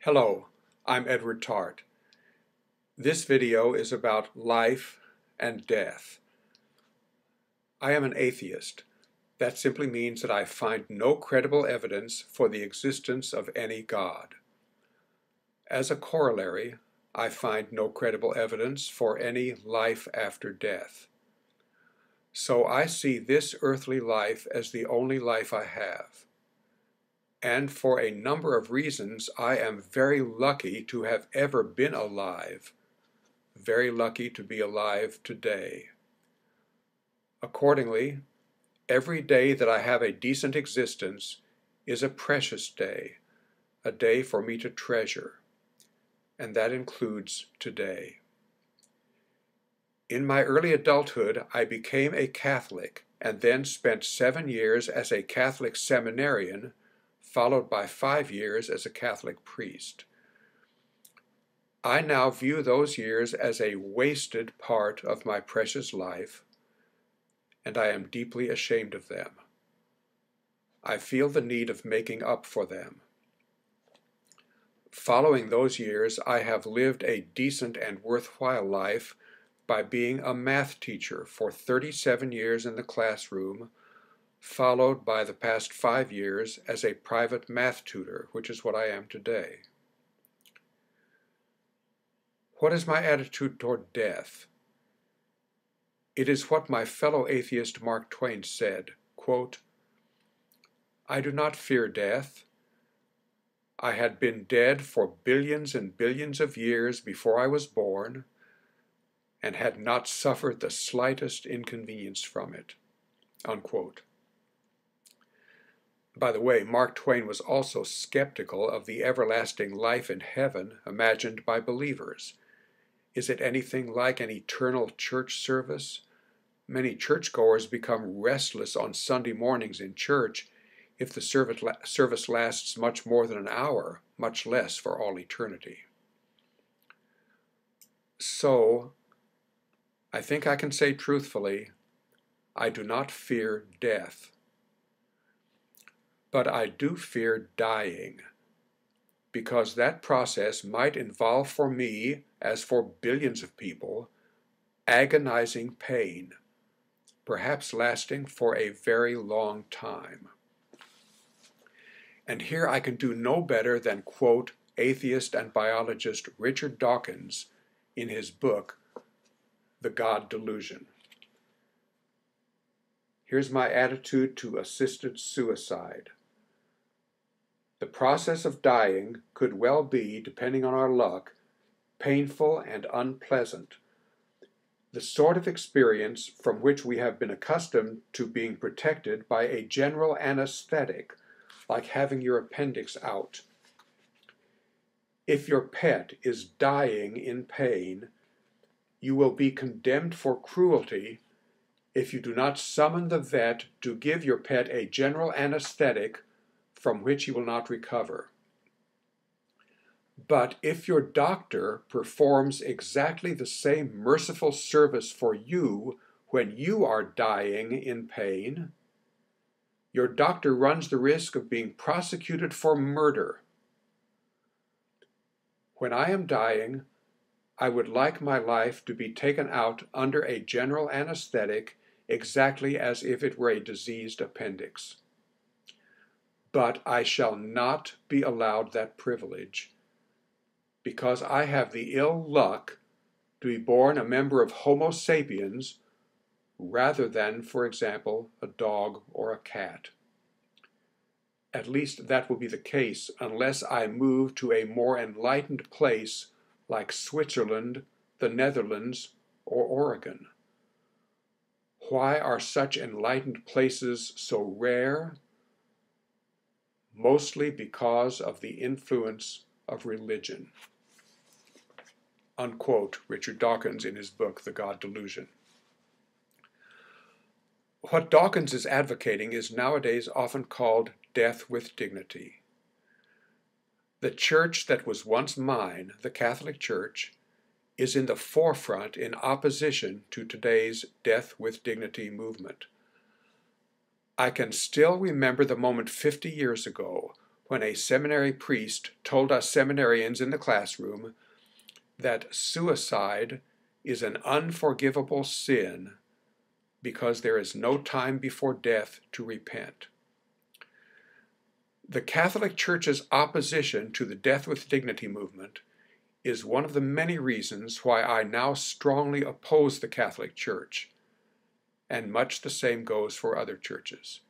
Hello, I'm Edward Tarte. This video is about life and death. I am an atheist. That simply means that I find no credible evidence for the existence of any God. As a corollary, I find no credible evidence for any life after death. So I see this earthly life as the only life I have. And for a number of reasons, I am very lucky to have ever been alive, very lucky to be alive today. Accordingly, every day that I have a decent existence is a precious day, a day for me to treasure, and that includes today. In my early adulthood, I became a Catholic and then spent 7 years as a Catholic seminarian, followed by 5 years as a Catholic priest. I now view those years as a wasted part of my precious life, and I am deeply ashamed of them. I feel the need of making up for them. Following those years, I have lived a decent and worthwhile life by being a math teacher for 37 years in the classroom, followed by the past 5 years as a private math tutor, which is what I am today. What is my attitude toward death? It is what my fellow atheist Mark Twain said, quote, "I do not fear death. I had been dead for billions and billions of years before I was born, and had not suffered the slightest inconvenience from it." Unquote. By the way, Mark Twain was also skeptical of the everlasting life in heaven imagined by believers. Is it anything like an eternal church service? Many churchgoers become restless on Sunday mornings in church if the service lasts much more than an hour, much less for all eternity. So, I think I can say truthfully, I do not fear death. But I do fear dying, because that process might involve for me, as for billions of people, agonizing pain, perhaps lasting for a very long time. And here I can do no better than quote atheist and biologist Richard Dawkins in his book, The God Delusion. Here's my attitude to assisted suicide. The process of dying could well be, depending on our luck, painful and unpleasant, the sort of experience from which we have been accustomed to being protected by a general anesthetic, like having your appendix out. If your pet is dying in pain, you will be condemned for cruelty if you do not summon the vet to give your pet a general anesthetic from which he will not recover. But if your doctor performs exactly the same merciful service for you when you are dying in pain, your doctor runs the risk of being prosecuted for murder. When I am dying, I would like my life to be taken out under a general anesthetic exactly as if it were a diseased appendix. But I shall not be allowed that privilege, because I have the ill luck to be born a member of Homo sapiens rather than, for example, a dog or a cat. At least that will be the case unless I move to a more enlightened place like Switzerland, the Netherlands, or Oregon. Why are such enlightened places so rare? Mostly because of the influence of religion. Unquote, Richard Dawkins in his book, The God Delusion. What Dawkins is advocating is nowadays often called death with dignity. The church that was once mine, the Catholic Church, is in the forefront in opposition to today's death with dignity movement. I can still remember the moment 50 years ago when a seminary priest told us seminarians in the classroom that suicide is an unforgivable sin because there is no time before death to repent. The Catholic Church's opposition to the Death with Dignity movement is one of the many reasons why I now strongly oppose the Catholic Church, and much the same goes for other churches.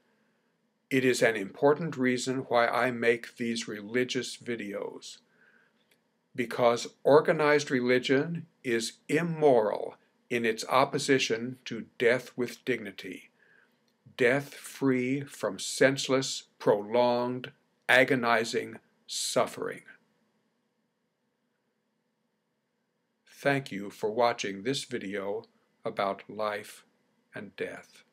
It is an important reason why I make these religious videos, because organized religion is immoral in its opposition to death with dignity, death free from senseless, prolonged, agonizing suffering. Thank you for watching this video about life and death.